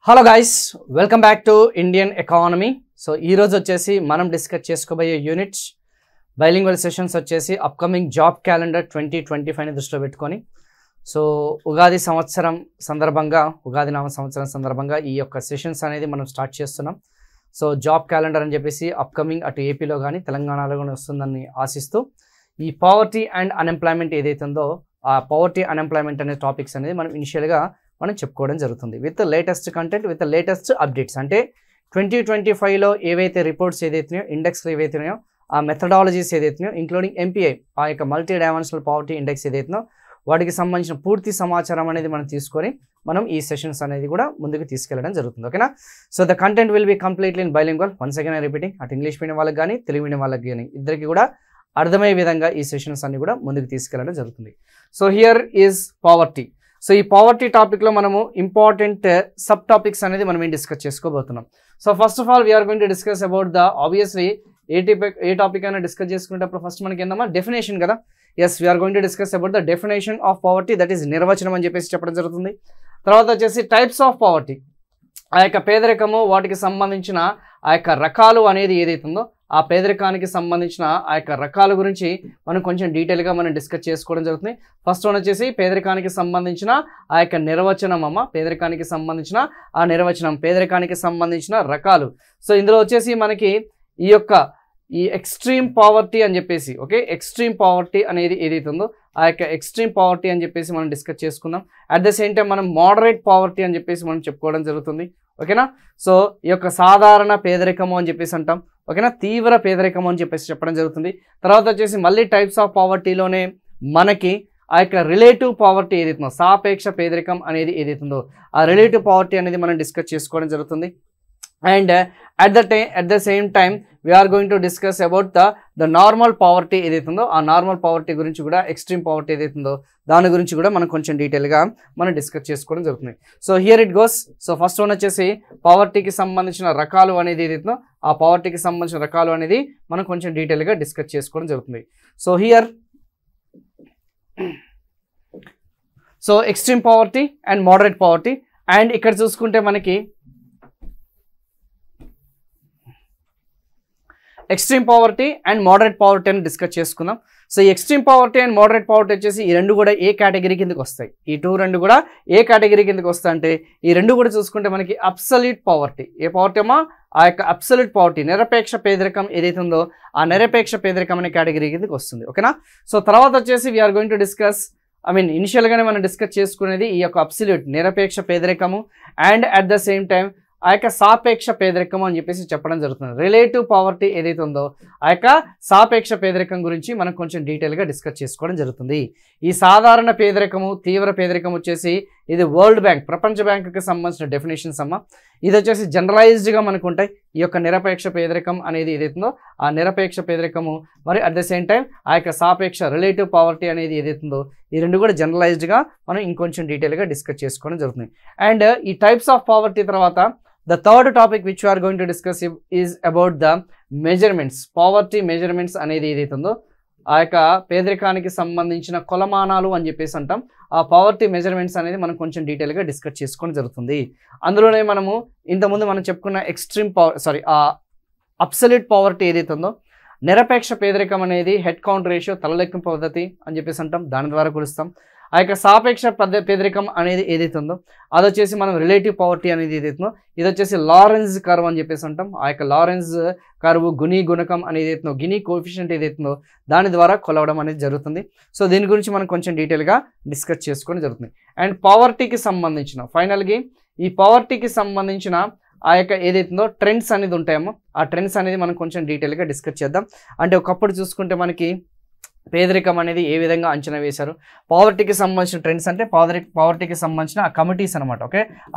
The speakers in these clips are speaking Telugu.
Hello guys, welcome back to Indian economy. So ఈరోజు వచ్చేసి మనం డిస్కస్ చేసుకోబోయే యూనిట్స్ బైలింగ్వల్ సెషన్స్ వచ్చేసి అప్కమింగ్ జాబ్ క్యాలెండర్ 2025ని దృష్టిలో పెట్టుకొని సో ఉగాది నామ సంవత్సరం సందర్భంగా ఈ యొక్క సెషన్స్ అనేది మనం స్టార్ట్ చేస్తున్నాం. సో జాబ్ క్యాలెండర్ అని చెప్పేసి అప్కమింగ్ అటు ఏపీలో కానీ తెలంగాణలో కానీ వస్తుందని ఆశిస్తూ ఈ పావర్టీ అండ్ అన్ఎంప్లాయ్మెంట్ ఏదైతే ఉందో ఆ పావర్టీ అన్ఎంప్లాయ్మెంట్ అనే టాపిక్స్ అనేది మనం ఇనిషియల్గా మనం చెప్పుకోవడం జరుగుతుంది with latest content with latest updates. అంటే 2025లో ఏవైతే రిపోర్ట్స్ ఏదైతున్నాయో ఇండెక్స్లు ఏవైతున్నాయో ఆ మెథడాలజీస్ ఏదైతున్నాయో ఇంక్లూడింగ్ ఎంపీఐ ఆ యొక్క మల్టీ డైమెన్షనల్ పావర్టీ ఇండెక్స్ ఏదైతుందో వాటికి సంబంధించిన పూర్తి సమాచారం అనేది మనం తీసుకొని మనం ఈ సెషన్స్ అనేది కూడా ముందుకు తీసుకెళ్ళడం జరుగుతుంది. ఓకేనా? So the content will be completely in bilingual. Once again repeating, అటు ఇంగ్లీష్ మీడియం వాళ్ళకి కానీ తెలుగు మీడియం వాళ్ళకి కానీ ఇద్దరికి కూడా అర్థమయ్యే విధంగా ఈ సెషన్స్ అన్ని కూడా ముందుకు తీసుకెళ్ళడం జరుగుతుంది. So here is poverty. So ఈ పావర్టీ టాపిక్లో మనము ఇంపార్టెంట్ సబ్ టాపిక్స్ అనేది మనం ఏం డిస్కస్ చేసుకోబోతున్నాం. So first of all we are going to discuss about the obviously a topic అయినా డిస్కస్ చేసుకునేటప్పుడు ఫస్ట్ మనకి ఏందమ్మా డెఫినేషన్ కదా. Yes, we are going to discuss about the definition of poverty, that is నిర్వచనం అని చెప్పేసి చెప్పడం జరుగుతుంది. తర్వాత వచ్చేసి టైప్స్ ఆఫ్ పావర్టీ, ఆ యొక్క పేదరికము వాటికి సంబంధించిన ఆ యొక్క రకాలు అనేది ఏదైతుందో ఆ పేదరికానికి సంబంధించిన ఆ యొక్క రకాల గురించి మనం కొంచెం డీటెయిల్గా మనం డిస్కస్ చేసుకోవడం జరుగుతుంది. ఫస్ట్ వన్ వచ్చేసి పేదరికానికి సంబంధించిన ఆ యొక్క నిర్వచనం పేదరికానికి సంబంధించిన ఆ నిర్వచనం, పేదరికానికి సంబంధించిన రకాలు. సో ఇందులో వచ్చేసి మనకి ఈ ఎక్స్ట్రీమ్ పావర్టీ అని చెప్పేసి ఎక్స్ట్రీమ్ పావర్టీ అనేది ఏదైతుందో ఆ యొక్క ఎక్స్ట్రీమ్ పావర్టీ అని చెప్పేసి మనం డిస్కస్ చేసుకుందాం. అట్ ద సేమ్ టైం మనం మోడరేట్ పావర్టీ అని చెప్పేసి మనం చెప్పుకోవడం జరుగుతుంది. ఓకేనా? సో ఈ యొక్క సాధారణ పేదరికము అని చెప్పేసి అంటాం. ఓకేనా? తీవ్ర పేదరికము అని చెప్పేసి చెప్పడం జరుగుతుంది. తర్వాత వచ్చేసి మళ్ళీ టైప్స్ ఆఫ్ పావర్టీలోనే మనకి ఆ యొక్క రిలేటివ్ పావర్టీ ఏదైతుందో సాపేక్ష పేదరికం అనేది ఏదైతుందో ఆ రిలేటివ్ పావర్టీ అనేది మనం డిస్కస్ చేసుకోవడం జరుగుతుంది. And at the same time we are going to discuss about the normal poverty ఏదైతుందో ఆ నార్మల్ పావర్టీ గురించి కూడా, ఎక్స్ట్రీమ్ పావర్టీ ఏదైతుందో దాని గురించి కూడా మనం కొంచెం డీటెయిల్గా మనం డిస్కస్ చేసుకోవడం జరుగుతుంది. So here it goes. So first one వచ్చేసి పావర్టీకి సంబంధించిన రకాలు అనేది ఏదైతుందో ఆ పావర్టీకి సంబంధించిన రకాలు అనేది మనం కొంచెం డీటెయిల్గా డిస్కస్ చేసుకోవడం జరుగుతుంది. So here extreme poverty and moderate poverty. And ఇక్కడ చూసుకుంటే మనకి extreme poverty and moderate poverty అని డిస్కస్ చేసుకుందాం. సో ఈ extreme poverty and moderate poverty వచ్చేసి ఈ రెండు కూడా ఏ కేటగిరీ కిందకి వస్తాయి? ఈ రెండు కూడా ఏ కేటగిరీ కిందకి వస్తాయి అంటే ఈ రెండు కూడా చూసుకుంటే మనకి అబ్సల్యూట్ పావర్టీ. ఏ పావర్టీ అమ్మా? ఆ యొక్క అబ్సల్యూట్ పావర్టీ, నిరపేక్ష పేదరికం ఏదైతే ఉందో ఆ నిరపేక్ష పేదరికం అనే కేటగిరీ కిందకి వస్తుంది. ఓకేనా? సో తర్వాత వచ్చేసి వీఆర్ గోయింగ్ టు డిస్కస్ ఇనిషియల్గానే మనం డిస్కస్ చేసుకునేది ఈ యొక్క అబ్సల్యూట్ నిరపేక్ష పేదరికము and at the same time ఆ యొక్క సాపేక్ష పేదరికం అని చెప్పేసి చెప్పడం జరుగుతుంది. రిలేటివ్ పావర్టీ ఏదైతే ఉందో ఆ యొక్క సాపేక్ష పేదరికం గురించి మనం కొంచెం డీటెయిల్గా డిస్కస్ చేసుకోవడం జరుగుతుంది. ఈ సాధారణ పేదరికము, తీవ్ర పేదరికం వచ్చేసి ఇది వరల్డ్ బ్యాంక్, ప్రపంచ బ్యాంకుకి సంబంధించిన డెఫినేషన్స్ ఇది వచ్చేసి జనరలైజ్డ్గా మనకు ఉంటాయి. ఈ యొక్క నిరపేక్ష పేదరికం అనేది ఏదైతుందో ఆ నిరపేక్ష పేదరికము మరి అట్ ద సేమ్ టైం ఆ యొక్క సాపేక్ష రిలేటివ్ పావర్టీ అనేది ఏదైతుందో ఈ రెండు కూడా జనరలైజ్డ్గా మనం ఇంకొంచెం డీటెయిల్గా డిస్కస్ చేసుకోవడం జరుగుతుంది. అండ్ ఈ టైప్స్ ఆఫ్ పావర్టీ తర్వాత the third topic which you are going to discuss is about the measurements. Poverty measurements అనేది ఏదైతుందో ఆ యొక్క పేదరికానికి సంబంధించిన కొలమానాలు అని చెప్పేసి అంటాం. ఆ పావర్టీ మెజర్మెంట్స్ అనేది మనం కొంచెం డీటెయిల్గా డిస్కస్ చేసుకోవడం జరుగుతుంది. అందులోనే మనము ఇంతకుముందు మనం చెప్పుకున్న అబ్సల్యూట్ పావర్టీ ఏదైతే ఉందో నిరపేక్ష పేదరికం అనేది హెడ్ కౌంట్ రేషియో, తలలెక్కింపు పద్ధతి అని చెప్పేసి అంటాం, దాని ద్వారా కొలుస్తాం. ఆ యొక్క సాపేక్ష పేదరికం అనేది ఏదైతే ఉందో అది వచ్చేసి మనం రిలేటివ్ పావర్టీ అనేది ఏదైతుందో ఇది వచ్చేసి లారెన్స్ కర్వ్ అని చెప్పేసి అంటాం. ఆ యొక్క లారెన్స్ కర్వ్ గుణీ గుణకం అనేది ఏదైతుందో, గినీ కోఎఫిషియంట్ ఏదైతుందో దాని ద్వారా కొలవడం అనేది జరుగుతుంది. సో దీని గురించి మనం కొంచెం డీటెయిల్గా డిస్కస్ చేసుకోవడం జరుగుతుంది. అండ్ పావర్టీకి సంబంధించిన ఫైనల్గా ఈ పావర్టీకి సంబంధించిన ఆ యొక్క ఏదైతుందో ట్రెండ్స్ అనేది ఉంటాయేమో ఆ ట్రెండ్స్ అనేది మనం కొంచెం డీటెయిల్గా డిస్కస్ చేద్దాం. అంటే ఒకప్పుడు చూసుకుంటే మనకి పేదరికం అనేది ఏ విధంగా అంచనా వేశారు, పావర్టీకి సంబంధించిన ట్రెండ్స్ అంటే పావర్టీకి సంబంధించిన ఆ కమిటీస్ అనమాట.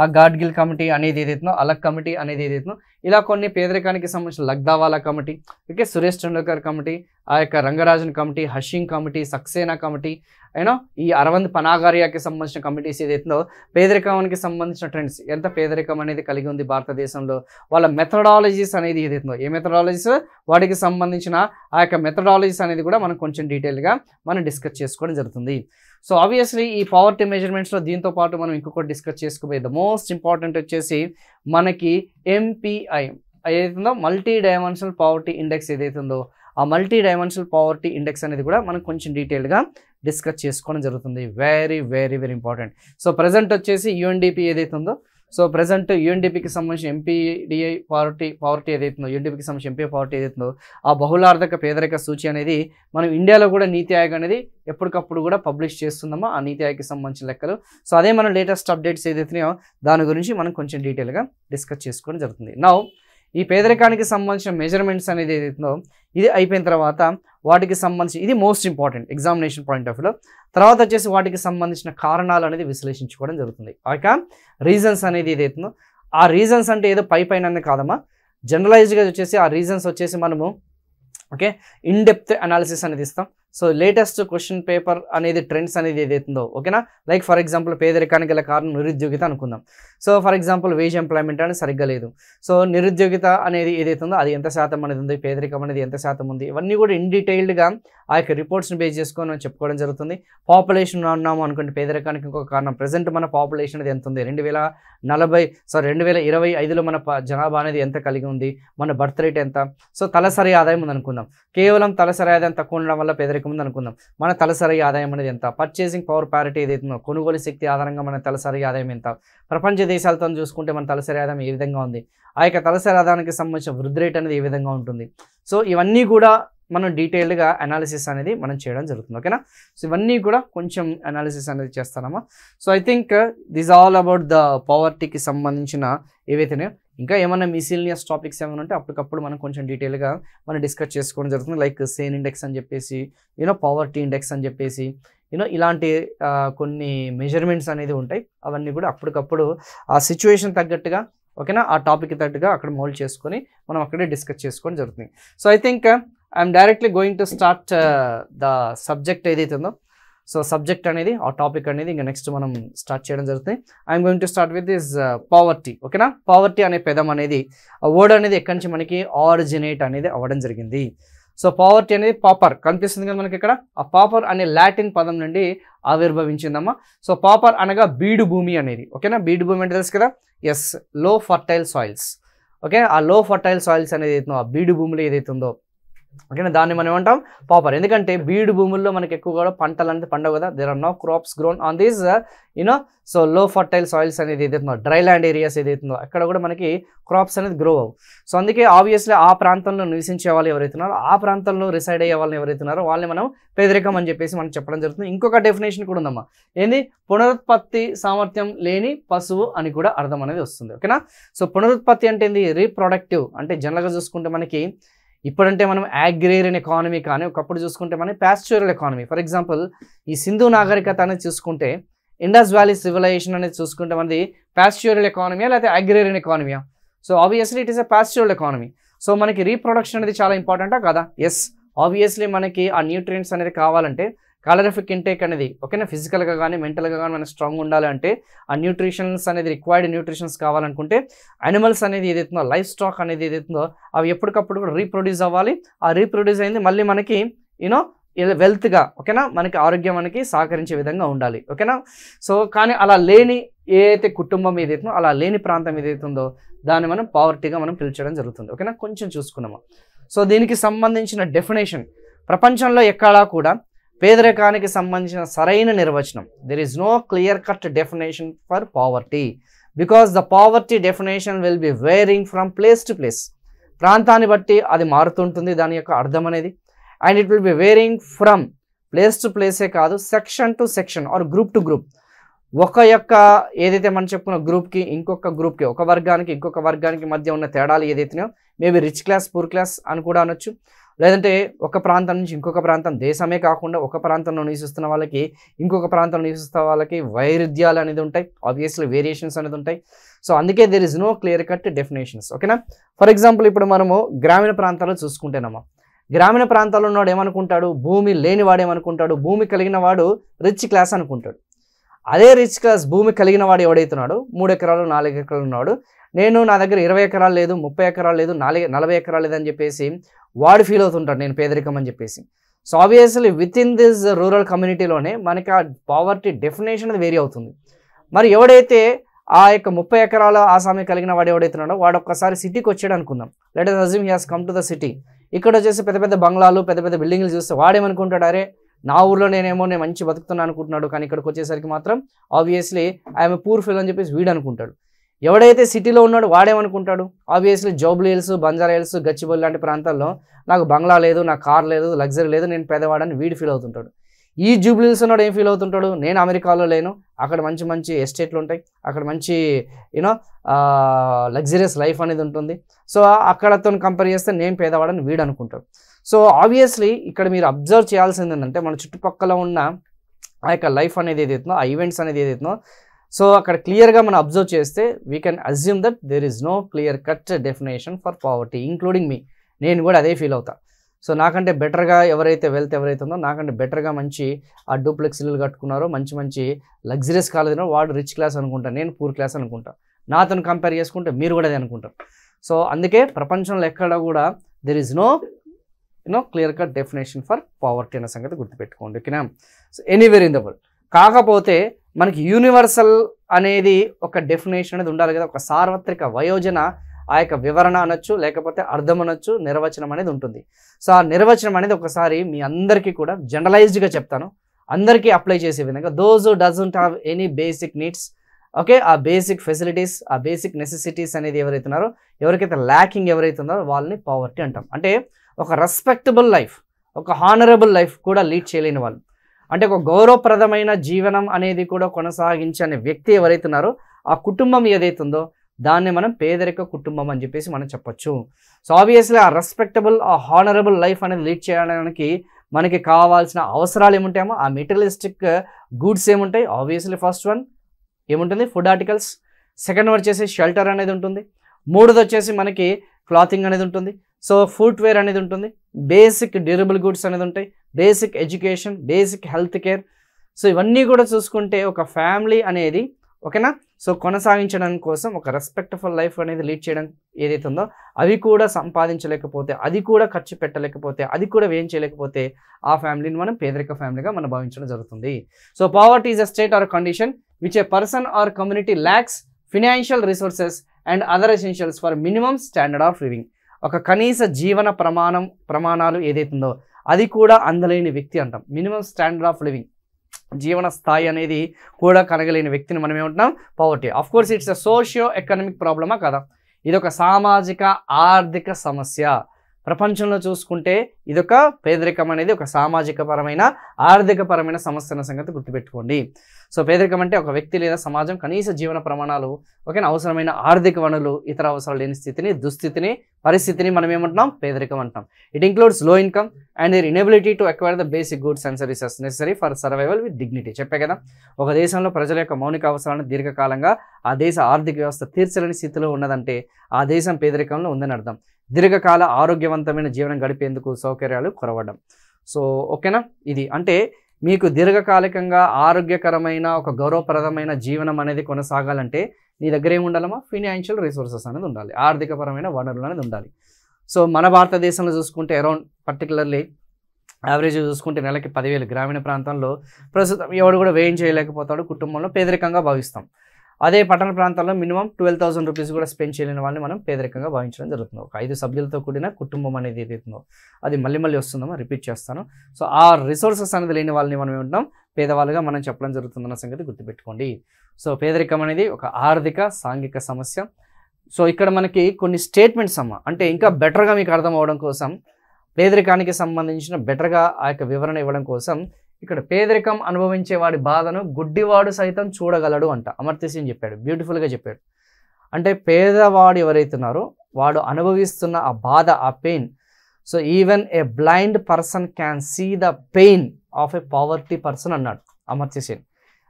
ఆ గాడ్గిల్ కమిటీ అనేది ఏదైతుందో, అలగ్ కమిటీ అనేది ఏదైతుందో ఇలా కొన్ని పేదరికానికి సంబంధించిన లగ్దావాలా కమిటీ, సురేష్ టెండూల్కర్ కమిటీ, ఆ యొక్క Rangarajan committee, Hashim committee, Saxena committee, ఈ అరవింద్ పనాగారియాకి సంబంధించిన కమిటీస్ ఏదైతుందో పేదరికానికి సంబంధించిన ట్రెండ్స్, ఎంత పేదరికం అనేది కలిగి ఉంది భారతదేశంలో, వాళ్ళ మెథడాలజీస్ అనేది ఏదైతుందో, ఏ మెథడాలజీస్ వాటికి సంబంధించిన ఆ యొక్క మెథడాలజీస్ అనేది కూడా మనం కొంచెం డీటెయిల్గా మనం డిస్కస్ చేసుకోవడం జరుగుతుంది. సో ఆబ్వియస్లీ ఈ పావర్టీ మెజర్మెంట్స్లో దీంతో పాటు మనం ఇంకొకటి డిస్కస్ చేసుకోబోయే ద మోస్ట్ ఇంపార్టెంట్ వచ్చేసి మనకి MPI ఏదైతుందో మల్టీ డైమెన్షనల్ పావర్టీ ఇండెక్స్ ఏదైతుందో ఆ మల్టీ డైమెన్షనల్ పావర్టీ ఇండెక్స్ అనేది కూడా మనం కొంచెం డీటెయిల్గా డిస్కస్ చేసుకోవడం జరుగుతుంది. Very very very important. So present వచ్చేసి UNDP ఏదైతుందో, సో ప్రజెంట్ UNDPకి సంబంధించిన MPDI పావర్టీ ఏదైతుందో, UNDPకి సంబంధించిన MPI పావర్టీ ఏదైతుందో ఆ బహుళార్థక పేదరిక సూచి అనేది మనం ఇండియాలో కూడా నీతి ఆయోగ్ అనేది ఎప్పటికప్పుడు కూడా పబ్లిష్ చేస్తుందమ్మా ఆ నీతి ఆయోగ్కి సంబంధించిన లెక్కలు. సో అదే మన లేటెస్ట్ అప్డేట్స్ ఏదైతున్నాయో దాని గురించి మనం కొంచెం డీటెయిల్గా డిస్కస్ చేసుకోవడం జరుగుతుంది. నౌ ఈ పేదరికానికి సంబంధించిన మెజర్మెంట్స్ అనేది ఏదైతుందో ఇది అయిపోయిన తర్వాత వాటికి సంబంధించి ఇది most important examination point of వ్యూలో. తర్వాత వచ్చేసి వాటికి సంబంధించిన కారణాలు అనేది విశ్లేషించుకోవడం జరుగుతుంది. ఆ రీజన్స్ అనేది ఏదైతుందో ఆ రీజన్స్ అంటే ఏదో పైన కాదమ్మా, జనరలైజ్డ్గా వచ్చేసి ఆ రీజన్స్ వచ్చేసి మనము ఇన్ డెప్త్ అనాలిసిస్ అనేది ఇస్తాం. సో లేటెస్ట్ క్వశ్చన్ పేపర్ అనేది ట్రెండ్స్ అనేది ఏదైతుందో ఓకేనా, లైక్ ఫర్ ఎగ్జాంపుల్ పేదరికానికి గల కారణం నిరుద్యోగిత అనుకుందాం. So for example wage employment అనేది సరిగ్గా లేదు. సో నిరుద్యోగిత అనేది ఏదైతుందో అది ఎంత శాతం అనేది ఉంది, పేదరికం అనేది ఎంత శాతం ఉంది, ఇవన్నీ కూడా ఇన్ డీటెయిల్డ్గా ఆ యొక్క రిపోర్ట్స్ని బేస్ చేసుకొని మనం చెప్పుకోవడం జరుగుతుంది. పాపులేషన్ అన్నాము అనుకోండి, పేదరికానికి ఇంకొక కారణం ప్రజెంట్ మన పాపులేషన్ అనేది ఎంత ఉంది, 2025లో మన జనాభా అనేది ఎంత కలిగి ఉంది, మన బర్త్ రేట్ ఎంత, సో తలసరి ఆదాయం ఉంది అనుకుందాం. కేవలం తలసరి ఆదాయం తక్కువ ఉండడం వల్ల పేదరికం ఉంది అనుకుందాం. మన తలసరి ఆదాయం అనేది ఎంత, పర్చేసింగ్ పవర్ ప్యారిటీ ఏదైతుందో కొనుగోలు శక్తి ఆధారంగా మన తలసరి ఆదాయం ఎంత, ప్రపంచ దేశాలతో చూసుకుంటే మన తలసరి ఆదాయం ఏ విధంగా ఉంది, ఆ యొక్క తలసరి ఆదాయానికి సంబంధించిన వృద్ధి రేట్ అనేది ఏ విధంగా ఉంటుంది. సో ఇవన్నీ కూడా మనం డీటెయిల్డ్గా అనాలిసిస్ అనేది మనం చేయడం జరుగుతుంది. ఓకేనా, సో ఇవన్నీ కూడా కొంచెం అనాలిసిస్ అనేది చేస్తానమ్మా. So I think this all about the పవర్టీకి సంబంధించిన ఏవైతేనే ఇంకా ఏమైనా మిసిలినియస్ టాపిక్స్ ఏమైనా ఉంటే అప్పటికప్పుడు మనం కొంచెం డీటెయిల్గా మనం డిస్కస్ చేసుకోవడం జరుగుతుంది. లైక్ సేన్ ఇండెక్స్ అని చెప్పేసి పవర్టీ ఇండెక్స్ అని చెప్పేసి ఇలాంటి కొన్ని మెజర్మెంట్స్ అనేది ఉంటాయి. అవన్నీ కూడా అప్పటికప్పుడు ఆ సిచ్యువేషన్ తగ్గట్టుగా ఓకేనా, ఆ టాపిక్ తగ్గట్టుగా అక్కడ మోల్డ్ చేసుకొని మనం అక్కడే డిస్కస్ చేసుకోవడం జరుగుతుంది. So I think I'm directly going to start the subject ఏదైతే ఉందో, సో సబ్జెక్ట్ అనేది ఆ టాపిక్ అనేది ఇంకా నెక్స్ట్ మనం స్టార్ట్ చేయడం జరుగుతుంది. I'm going to start with this poverty. ఓకేనా, పావర్టీ అనే పదం అనేది ఆ వర్డ్ అనేది ఎక్కడి నుంచి మనకి ఆరిజినేట్ అనేది అవ్వడం జరిగింది. సో పావర్టీ అనేది పాపర్ కనిపిస్తుంది కదా మనకి ఇక్కడ, ఆ పాపర్ అనే లాటిన్ పదం నుండి ఆవిర్భవించిందమ్మా. సో పాపర్ అనగా బీడు భూమి అనేది. ఓకేనా, బీడు భూమి అంటే తెలుసు కదా, ఎస్, లో ఫర్టైల్ సాయిల్స్. ఓకే, ఆ లో ఫర్టైల్ సాయిల్స్ అనేది ఏదైతుందో ఆ బీడు భూములు ఏదైతే ఉందో ఓకేనా దాన్ని మనం ఏమంటాం పాపర్. ఎందుకంటే బీడు భూముల్లో మనకి ఎక్కువ కూడా పంటలు అనేది పండవు కదా, there are no crops grown on these so low fertile soils అనేది ఏదైతుందో డ్రై ల్యాండ్ ఏరియాస్ ఏదైతుందో అక్కడ కూడా మనకి క్రాప్స్ అనేది గ్రో అవ్వు. సో అందుకే ఆబ్వియస్లీ ఆ ప్రాంతంలో నివసించే వాళ్ళు ఎవరైతున్నారో, ఆ ప్రాంతంలో రిసైడ్ అయ్యే వాళ్ళని ఎవరైతున్నారో వాళ్ళని మనం పేదరికం అని చెప్పేసి మనం చెప్పడం జరుగుతుంది. ఇంకొక డెఫినేషన్ కూడా ఉందమ్మా, ఏంది, పునరుత్పత్తి సామర్థ్యం లేని పశువు అని కూడా అర్థం అనేది వస్తుంది. ఓకేనా, సో పునరుత్పత్తి అంటే ఏంది, రీప్రొడక్టివ్ అంటే జనరల్గా చూసుకుంటే మనకి ఇప్పుడంటే మనం అగ్రేరియన్ ఎకానమీ కానీ ఒకప్పుడు చూసుకుంటే మనం పాస్చరల్ ఎకానమీ. ఫర్ ఎగ్జాంపుల్ ఈ సింధు నాగరికత అనేది చూసుకుంటే, ఇండస్ వ్యాలీ సివిలైజేషన్ అనేది చూసుకుంటే మనది పాస్చరల్ ఎకానమీయా లేకపోతే అగ్రేరియన్ ఎకానమీయా? So obviously it is a pastoral economy. So మనకి రీప్రొడక్షన్ అనేది చాలా ఇంపార్టెంటా కదా? ఎస్, ఆబ్వియస్లీ మనకి ఆ న్యూట్రియంట్స్ అనేది కావాలంటే కాలరిఫిక్ ఇంటేక్ అనేది ఓకేనా, ఫిజికల్గా కానీ మెంటల్గా కానీ మనం స్ట్రాంగ్ ఉండాలి అంటే ఆ న్యూట్రిషన్స్ అనేది రిక్వైర్డ్ న్యూట్రిషన్స్ కావాలనుకుంటే యానిమల్స్ అనేది ఏదైతుందో, లైఫ్ స్టాక్ అనేది ఏదైతుందో అవి ఎప్పటికప్పుడు కూడా రీప్రొడ్యూస్ అవ్వాలి. ఆ రీప్రొడ్యూస్ అయింది మళ్ళీ మనకి వెల్త్గా ఓకేనా, మనకి ఆరోగ్యం మనకి సహకరించే విధంగా ఉండాలి. ఓకేనా, సో కానీ అలా లేని ఏదైతే కుటుంబం ఏదైతుందో, అలా లేని ప్రాంతం ఏదైతుందో దాన్ని మనం పావర్టీగా మనం పిలిచడం జరుగుతుంది. ఓకేనా, కొంచెం చూసుకున్నాము. సో దీనికి సంబంధించిన డెఫినేషన్ ప్రపంచంలో ఎక్కడా కూడా పేదరికానికి సంబంధించిన సరైన నిర్వచనం, there is no clear cut definition for poverty because the poverty definition will be varying from place to place. ప్రాంతాన్ని బట్టి అది మారుతుంటుంది దాని యొక్క అర్థం అనేది. And it will be varying from place to ప్లేసే కాదు, section to section or group to group. ఒక యొక్క ఏదైతే మనం చెప్పుకున్న గ్రూప్కి ఇంకొక గ్రూప్కి, ఒక వర్గానికి ఇంకొక వర్గానికి మధ్య ఉన్న తేడాలు ఏదైతేనో maybe rich class poor class అని కూడా అనొచ్చు. లేదంటే ఒక ప్రాంతం నుంచి ఇంకొక ప్రాంతం, దేశమే కాకుండా ఒక ప్రాంతంలో నివసిస్తున్న వాళ్ళకి ఇంకొక ప్రాంతంలో నివసిస్తున్న వాళ్ళకి వైరుధ్యాలు అనేది ఉంటాయి, ఆబ్వియస్లీ వేరియేషన్స్ అనేది ఉంటాయి. సో అందుకే there is no clear cut definitions. ఓకేనా, ఫర్ ఎగ్జాంపుల్ ఇప్పుడు మనము గ్రామీణ ప్రాంతాల్లో చూసుకుంటేనమ్మా, గ్రామీణ ప్రాంతాల్లో ఉన్నవాడు ఏమనుకుంటాడు, భూమి లేనివాడు ఏమనుకుంటాడు, భూమి కలిగిన వాడు రిచ్ క్లాస్ అనుకుంటాడు. అదే రిచ్ క్లాస్ భూమి కలిగిన వాడు ఎవడైతున్నాడు, 3 ఎకరాలు 4 ఎకరాలు ఉన్నాడు, నా దగ్గర 20 ఎకరాలు లేదు, 30 ఎకరాలు లేదు, 40 ఎకరాలు లేదని చెప్పేసి వాడు ఫీల్ అవుతుంటాడు నేను పేదరికం అని చెప్పేసి. So obviously within this rural కమ్యూనిటీలోనే మనకి ఆ పావర్టీ డెఫినేషన్ అది వేరీ అవుతుంది. మరి ఎవడైతే ఆ యొక్క 30 ఎకరాల ఆసామి కలిగిన వాడు ఎవడైతున్నాడో వాడు ఒక్కసారి సిటీకి వచ్చాడు అనుకుందాం. Let us assume he has come to the city. ఇక్కడ వచ్చేసి పెద్ద పెద్ద బంగ్లాలు, పెద్ద పెద్ద బిల్డింగ్లు చూస్తే వాడేమనుకుంటాడు, అరే నా ఊర్లో నేను మంచి బతుకుతున్నాను అనుకుంటున్నాడు, కానీ ఇక్కడికి వచ్చేసరికి మాత్రం obviously I'm a poor feel అని చెప్పేసి వీడు అనుకుంటాడు. ఎవడైతే సిటీలో ఉన్నాడో వాడేమనుకుంటాడు, ఆబ్వియస్లీ జూబ్లీ హిల్స్, బంజారా హిల్స్, గచ్చిబౌలి లాంటి ప్రాంతాల్లో నాకు బంగ్లా లేదు, నాకు కార్ లేదు, లగ్జరీ లేదు, నేను పేదవాడని వీడు ఫీల్ అవుతుంటాడు. ఈ జూబ్లీ హిల్స్ ఉన్నాడు ఏం ఫీల్ అవుతుంటాడు, నేను అమెరికాలో లేను, అక్కడ మంచి మంచి ఎస్టేట్లు ఉంటాయి, అక్కడ మంచి లగ్జరియస్ లైఫ్ అనేది ఉంటుంది, సో అక్కడతో కంపేర్ చేస్తే నేను పేదవాడని వీడు అనుకుంటాడు. సో ఆబ్వియస్లీ ఇక్కడ మీరు అబ్జర్వ్ చేయాల్సింది ఏంటంటే మన చుట్టుపక్కల ఉన్న ఆ యొక్క లైఫ్ అనేది ఏదైతుందో, ఆ ఈవెంట్స్ అనేది ఏదైతుందో, సో అక్కడ క్లియర్గా మనం అబ్జర్వ్ చేస్తే we can assume that there is no clear cut definition for poverty, including me. నేను కూడా అదే ఫీల్ అవుతా. సో నాకంటే బెటర్గా ఎవరైతే వెల్త్ ఎవరైతే ఉందో, నాకంటే బెటర్గా మంచి ఆ డూప్లెక్స్ ఇల్లు కట్టుకున్నారో, మంచి మంచి లగ్జరీస్ కాలేదో వాడు రిచ్ క్లాస్ అనుకుంటా, నేను పూర్ క్లాస్ అనుకుంటా. నాతో కంపేర్ చేసుకుంటే మీరు కూడా అదే అనుకుంటారు. సో అందుకే ప్రపంచంలో ఎక్కడ కూడా there is no clear cut definition for poverty అనే సంగతి గుర్తుపెట్టుకోండి, ఓకేనా. So anywhere in the world. కాకపోతే మనకి యూనివర్సల్ అనేది ఒక డెఫినేషన్ అనేది ఉండాలి కదా, ఒక సార్వత్రిక వయోజన ఆ యొక్క వివరణ అనొచ్చు, లేకపోతే అర్థం అనొచ్చు, నిర్వచనం అనేది ఉంటుంది. సో ఆ నిర్వచనం అనేది ఒకసారి మీ అందరికీ కూడా జనరలైజ్డ్గా చెప్తాను, అందరికీ అప్లై చేసే విధంగా. Those who doesn't have any basic needs, okay, ఆ బేసిక్ ఫెసిలిటీస్, ఆ బేసిక్ నెసెసిటీస్ అనేది ఎవరైతే ఉన్నారో, ఎవరికైతే ల్యాకింగ్ ఎవరైతే ఉన్నారో వాళ్ళని పావర్టీ అంటాం. అంటే ఒక రెస్పెక్టబుల్ లైఫ్, ఒక హానరబుల్ లైఫ్ కూడా లీడ్ చేయలేని వాళ్ళు, అంటే ఒక గౌరవప్రదమైన జీవనం అనేది కూడా కొనసాగించని వ్యక్తి ఎవరైతే ఉన్నారో ఆ కుటుంబం ఏదైతుందో దాన్ని మనం పేదరిక కుటుంబం అని చెప్పేసి మనం చెప్పొచ్చు. సో ఆబ్వియస్లీ ఆ రెస్పెక్టబుల్, ఆ హానరబుల్ లైఫ్ అనేది లీడ్ చేయడానికి మనకి కావాల్సిన అవసరాలు ఏముంటాయేమో, ఆ మెటీరియలిస్టిక్ గూడ్స్ ఏముంటాయి. ఆబ్వియస్లీ ఫస్ట్ వన్ ఏముంటుంది, ఫుడ్ ఆర్టికల్స్. సెకండ్ వచ్చేసి షెల్టర్ అనేది ఉంటుంది. మూడోది వచ్చేసి మనకి క్లాతింగ్ అనేది ఉంటుంది. సో ఫుట్వేర్ అనేది ఉంటుంది. బేసిక్ డ్యూరబుల్ గుడ్స్ అనేది ఉంటాయి. Basic education, basic health care. So ఇవన్నీ కూడా చూసుకుంటే ఒక ఫ్యామిలీ అనేది, ఓకేనా, సో కొనసాగించడం కోసం ఒక రెస్పెక్ట్ఫుల్ లైఫ్ అనేది లీడ్ చేయడం ఏదైతే ఉందో అవి కూడా సంపాదించలేకపోతే, అది కూడా ఖర్చు పెట్టలేకపోతే, అది కూడా ఏం చేయలేకపోతే ఆ ఫ్యామిలీని మనం పేదరిక ఫ్యామిలీగా మనం భావించడం జరుగుతుంది. So poverty is a state or condition which A person are community lakhs financial resources and other essentials for minimum standard of living. ఒక కనీస జీవన ప్రమాణాలు ఏదైతుందో అది కూడా అందలేని వ్యక్తి అంటాం. మినిమం స్టాండర్డ్ ఆఫ్ లివింగ్, జీవన స్థాయి అనేది కూడా కనగలేని వ్యక్తిని మనం ఏమంటున్నాం, poverty. Of course it's a socio economic ప్రాబ్లమా కదా, ఇది ఒక సామాజిక ఆర్థిక సమస్య. ప్రపంచంలో చూసుకుంటే ఇదొక పేదరికం అనేది ఒక సామాజిక పరమైన ఆర్థిక పరమైన సమస్య అన్న సంగతి గుర్తుపెట్టుకోండి. సో పేదరికం అంటే ఒక వ్యక్తి లేదా సమాజం కనీస జీవన ప్రమాణాలు, ఓకేనా, అవసరమైన ఆర్థిక వనరులు, ఇతర అవసరాలు లేని స్థితిని, దుస్థితిని, పరిస్థితిని మనం ఏమంటున్నాం, పేదరికం అంటాం. It includes low income and their inability to acquire the basic goods and services necessary for survival with dignity. చెప్పే కదా, ఒక దేశంలో ప్రజల యొక్క మౌలిక అవసరాలను దీర్ఘకాలంగా ఆ దేశ ఆర్థిక వ్యవస్థ తీర్చలేని స్థితిలో ఉన్నదంటే ఆ దేశం పేదరికంలో ఉందని అర్థం. దీర్ఘకాల ఆరోగ్యవంతమైన జీవనం గడిపేందుకు సౌకర్యాలు కొరవడం. సో ఓకేనా, ఇది అంటే మీకు దీర్ఘకాలికంగా ఆరోగ్యకరమైన ఒక గౌరవప్రదమైన జీవనం అనేది కొనసాగాలంటే నీ దగ్గర ఏమి ఉండాలమ్మా, ఫినాన్షియల్ రిసోర్సెస్ అనేది ఉండాలి, ఆర్థికపరమైన వనరులు అనేది ఉండాలి. సో మన భారతదేశంలో చూసుకుంటే అరౌండ్ పర్టికులర్లీ యావరేజ్ చూసుకుంటే నెలకి 10,000 గ్రామీణ ప్రాంతంలో ప్రస్తుతం ఎవడు కూడా వ్యయం చేయలేకపోతాడు, కుటుంబంలో పేదరికంగా భావిస్తాం. అదే పట్టణ ప్రాంతాల్లో మినిమం 12,000 రూపీస్ కూడా స్పెండ్ చేయలేని వాళ్ళని మనం పేదరికంగా భావించడం జరుగుతుంది. ఒక 5 సభ్యులతో కూడిన కుటుంబం అనేది ఏదైతుందో అది మళ్ళీ వస్తుందో రిపీట్ చేస్తాను. సో ఆ రిసోర్సెస్ అనేది లేని వాళ్ళని మనం ఏమంటాం, పేదవాళ్ళుగా మనం చెప్పడం జరుగుతుందన్న సంగతి గుర్తుపెట్టుకోండి. సో పేదరికం అనేది ఒక ఆర్థిక సాంఘిక సమస్య. సో ఇక్కడ మనకి కొన్ని స్టేట్మెంట్స్ అంటే ఇంకా బెటర్గా మీకు అర్థం అవ్వడం కోసం, పేదరికానికి సంబంధించిన బెటర్గా ఆ యొక్క వివరణ ఇవ్వడం కోసం ఇక్కడ పేదరికం అనుభవించే వాడి బాధను గుడ్డివాడు సైతం చూడగలడు అంట అమర్త్య సేన్ చెప్పాడు, బ్యూటిఫుల్గా చెప్పాడు. అంటే పేదవాడు ఎవరైతున్నారో వాడు అనుభవిస్తున్న ఆ బాధ, ఆ pain, so even a blind person can see the pain of a poverty person అన్నాడు అమర్త్య సేన్.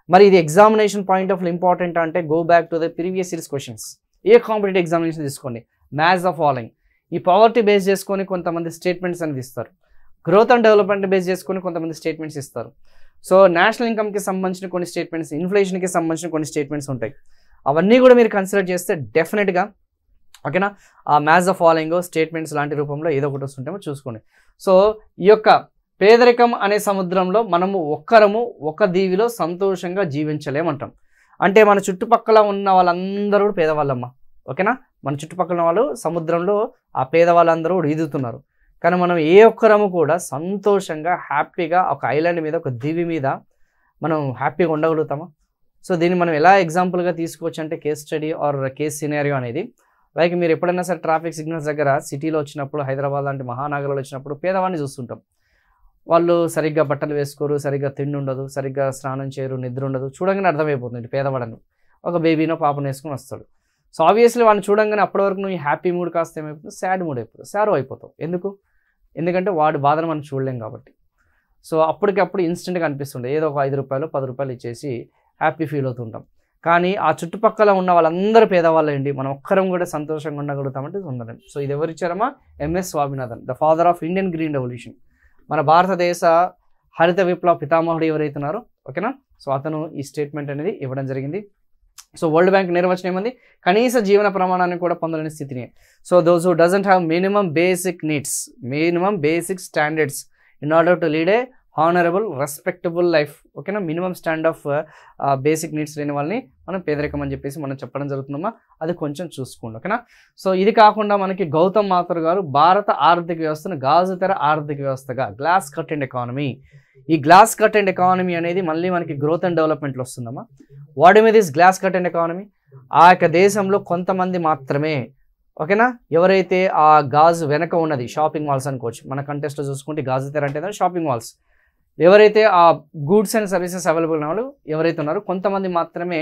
మరి ఇది ఎగ్జామినేషన్ పాయింట్ ఆఫ్ ఇంపార్టెంట్ అంటే go back to the previous years questions. A competitive examination తీసుకోండి, మ్యాథ్స్ ద ఫాలోయింగ్, ఈ పావర్టీ బేస్ చేసుకొని కొంతమంది స్టేట్మెంట్స్ అనేది ఇస్తారు, గ్రోత్ అండ్ డెవలప్మెంట్ బేస్ చేసుకొని కొంతమంది స్టేట్మెంట్స్ ఇస్తారు. సో నేషనల్ ఇన్కమ్కి సంబంధించిన కొన్ని స్టేట్మెంట్స్, ఇన్ఫ్లేషన్కి సంబంధించిన కొన్ని స్టేట్మెంట్స్ ఉంటాయి. అవన్నీ కూడా మీరు కన్సిడర్ చేస్తే డెఫినెట్గా ఓకేనా ఆ మ్యాచ్ ద ఫాలోయింగ్ స్టేట్మెంట్స్ లాంటి రూపంలో ఏదో ఒకటి వస్తుంటేమో చూసుకోండి. సో ఈ యొక్క పేదరికం అనే సముద్రంలో మనము ఒక్కరము ఒక దీవిలో సంతోషంగా జీవించలేమంటాం. అంటే మన చుట్టుపక్కల ఉన్న వాళ్ళందరూ కూడా పేదవాళ్ళమ్మ, ఓకేనా. మన చుట్టుపక్కల వాళ్ళు సముద్రంలో ఆ పేదవాళ్ళందరూ కూడా ఈదుతున్నారు. కానీ మనం ఏ ఒక్కరము కూడా సంతోషంగా హ్యాపీగా ఒక ఐలాండ్ మీద, ఒక దీవి మీద మనం హ్యాపీగా ఉండగలుగుతామా? సో దీన్ని మనం ఎలా ఎగ్జాంపుల్గా తీసుకోవచ్చు అంటే case study or case scenario అనేది, లైక్ మీరు ఎప్పుడైనా సరే ట్రాఫిక్ సిగ్నల్స్ దగ్గర సిటీలో వచ్చినప్పుడు, హైదరాబాద్ లాంటి మహానగరాలు వచ్చినప్పుడు పేదవాడిని చూస్తుంటాం. వాళ్ళు సరిగ్గా బట్టలు వేసుకోరు, సరిగ్గా తిండి ఉండదు, సరిగ్గా స్నానం చేయరు, నిద్ర ఉండదు. చూడంగానే అర్థమైపోతుంది పేదవాడని. ఒక బేబీనో పాపను వేసుకొని వస్తాడు. సో ఆబ్వియస్లీ వాళ్ళని చూడంగానే అప్పటి వరకు నువ్వు హ్యాపీ మూడ్ కాస్త ఏమైపోతుంది, సాడ్ మూడ్ అయిపోతుంది, సారో అయిపోతావు. ఎందుకంటే వాడి బాధను మనం చూడలేం కాబట్టి. సో అప్పటికప్పుడు ఇన్స్టెంట్గా అనిపిస్తుండే ఏదో ఒక 5 రూపాయలు 10 రూపాయలు ఇచ్చేసి హ్యాపీ ఫీల్ అవుతుంటాం. కానీ ఆ చుట్టుపక్కల ఉన్న వాళ్ళందరూ పేదవాళ్ళు అండి, మనం ఒక్కరం కూడా సంతోషంగా ఉండగలుగుతామంటే ఉండలేం. సో ఇది ఎవరు ఇచ్చారమ్మా? MS Swaminathan, the father of Indian green revolution. మన భారతదేశ హరిత విప్లవ పితామహుడు ఎవరైతున్నారో, ఓకేనా. సో అతను ఈ స్టేట్మెంట్ అనేది ఇవ్వడం జరిగింది. సో వరల్డ్ బ్యాంక్ నిర్వచనం ఏమంది? కనీస జీవన ప్రమాణాన్ని కూడా పొందలేని స్థితిని. So those who doesn't have minimum basic needs, minimum basic standards in order to lead a honourable respectable life, ఓకేనా. Minimum stand of basic needs లేని వాళ్ళని మనం పేదరికం అని చెప్పేసి మనం చెప్పడం జరుగుతుందమ్మా. అది కొంచెం చూసుకోండి, ఓకేనా. సో ఇది కాకుండా మనకి గౌతమ్ మాథుర్ గారు భారత ఆర్థిక వ్యవస్థను గాజుతెర ఆర్థిక వ్యవస్థగా, గ్లాస్ కర్టెన్ ఎకానమీ, ఈ గ్లాస్ కర్టెన్ ఎకానమీ అనేది మళ్ళీ మనకి గ్రోత్ అండ్ డెవలప్మెంట్లో వస్తుందమ్మా. వాట్ మీద ఇస్ గ్లాస్ కర్టెన్ ఎకానమీ? ఆ యొక్క దేశంలో కొంతమంది మాత్రమే, ఓకేనా, ఎవరైతే ఆ గాజు వెనక ఉన్నది, షాపింగ్ మాల్స్ అనుకోవచ్చు, మన కంటెస్ట్లో చూసుకుంటే గాజు తెర అంటే షాపింగ్ మాల్స్, ఎవరైతే ఆ గూడ్స్ అండ్ సర్వీసెస్ అవైలబుల్ ఉన్న వాళ్ళు ఎవరైతే ఉన్నారో కొంతమంది మాత్రమే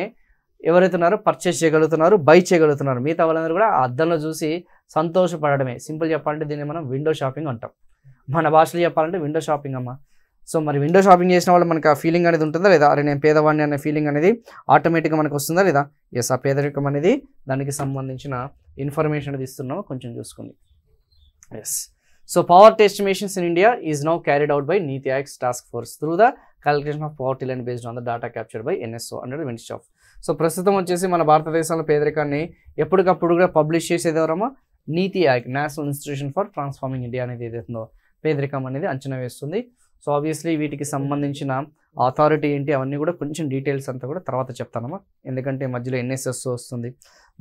ఎవరైతే ఉన్నారో పర్చేస్ చేయగలుగుతున్నారు, బై చేయగలుగుతున్నారు. మిగతా వాళ్ళందరూ కూడా ఆ అద్దంలో చూసి సంతోషపడడమే. సింపుల్ చెప్పాలంటే దీన్ని మనం విండో షాపింగ్ అంటాం. మన భాషలో చెప్పాలంటే విండో షాపింగ్ అమ్మ. సో మరి విండో షాపింగ్ చేసిన వాళ్ళు మనకు ఆ ఫీలింగ్ అనేది ఉంటుందా లేదా? అరే నేను పేదవాడిని అనే ఫీలింగ్ అనేది ఆటోమేటిక్గా మనకు వస్తుందా లేదా? ఎస్, ఆ పేదరికం అనేది దానికి సంబంధించిన ఇన్ఫర్మేషన్ అనేది ఇస్తున్నాం, కొంచెం చూసుకోండి. Yes. So poverty estimations in India is now carried out by Niti Aayog's task force through the calculation of poverty line based on the data captured by NSO under the Ministry of. So ప్రస్తుతం వచ్చేసి మన భారతదేశంలో పేదరికాన్ని ఎప్పటికప్పుడు కూడా పబ్లిష్ చేసేది ఎవరమ్మా? నీతి Aayog, national institution for transforming India అనేది ఏదైతుందో పేదరికం అనేది అంచనా వేస్తుంది. సో ఆబ్వియస్లీ వీటికి సంబంధించిన అథారిటీ ఏంటి అవన్నీ కూడా కొంచెం డీటెయిల్స్ అంతా కూడా తర్వాత చెప్తానమ్మా. ఎందుకంటే మధ్యలో ఎన్ఎస్ఎస్ఓ వస్తుంది,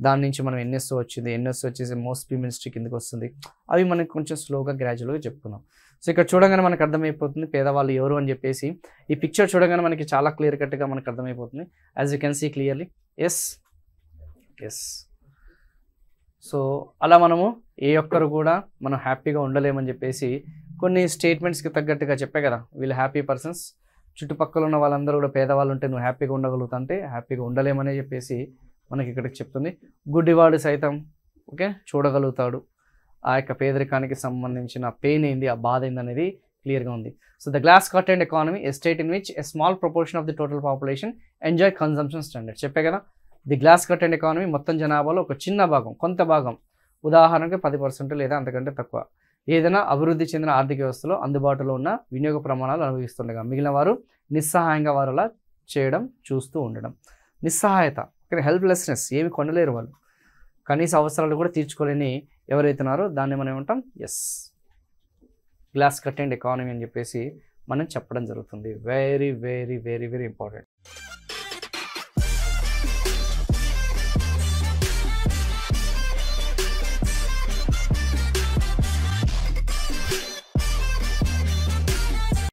దాని నుంచి మనం ఎన్ఎస్ఓ వచ్చింది, ఎన్ఎస్ఓ వచ్చేసి మోస్ట్లీ మినిస్ట్రీ కిందకి వస్తుంది. అవి మనకి కొంచెం స్లోగా గ్రాడ్యువల్గా చెప్పుకున్నాం. సో ఇక్కడ చూడగానే మనకు అర్థమైపోతుంది పేదవాళ్ళు ఎవరు అని చెప్పేసి. ఈ పిక్చర్ చూడగానే మనకి చాలా క్లియర్ కట్గా మనకు అర్థమైపోతుంది. As you can see clearly. Yes. So అలా మనము ఏ ఒక్కరు కూడా మనం హ్యాపీగా ఉండలేమని చెప్పేసి కొన్ని స్టేట్మెంట్స్కి తగ్గట్టుగా చెప్పే కదా, వీళ్ళు హ్యాపీ పర్సన్స్, చుట్టుపక్కల ఉన్న వాళ్ళందరూ కూడా పేదవాళ్ళు ఉంటే నువ్వు హ్యాపీగా ఉండగలుగుతా అంటే హ్యాపీగా ఉండలేమని చెప్పేసి మనకి ఇక్కడికి చెప్తుంది. గుడ్డివాడు సైతం ఓకే చూడగలుగుతాడు. ఆ యొక్క పేదరికానికి సంబంధించిన పెయిన్ ఏంది, ఆ బాధ ఏంది అనేది క్లియర్గా ఉంది. So the glass curtain economy, a state in which a small proportion of the total population enjoy consumption standard. చెప్పే కదా, ది గ్లాస్ కర్టెన్ ఎకానమీ మొత్తం జనాభాలో ఒక చిన్న భాగం, కొంత భాగం, ఉదాహరణకి 10% లేదా అంతకంటే తక్కువ ఏదైనా అభివృద్ధి చెందిన ఆర్థిక వ్యవస్థలో అందుబాటులో ఉన్న వినియోగ ప్రమాణాలు అనుభవిస్తుండగా మిగిలిన వారు నిస్సహాయంగా వారు అలా చేయడం చూస్తూ ఉండడం. నిస్సహాయత, ఇక్కడ హెల్ప్లెస్నెస్, ఏమి కొనలేరు వాళ్ళు, కనీస అవసరాలు కూడా తీర్చుకోలేని ఎవరైతే ఉన్నారో దాన్ని మనం ఏమంటాం? ఎస్, గ్లాస్ కర్టెన్ ఎకానమీ అని చెప్పేసి మనం చెప్పడం జరుగుతుంది. Very very very very important.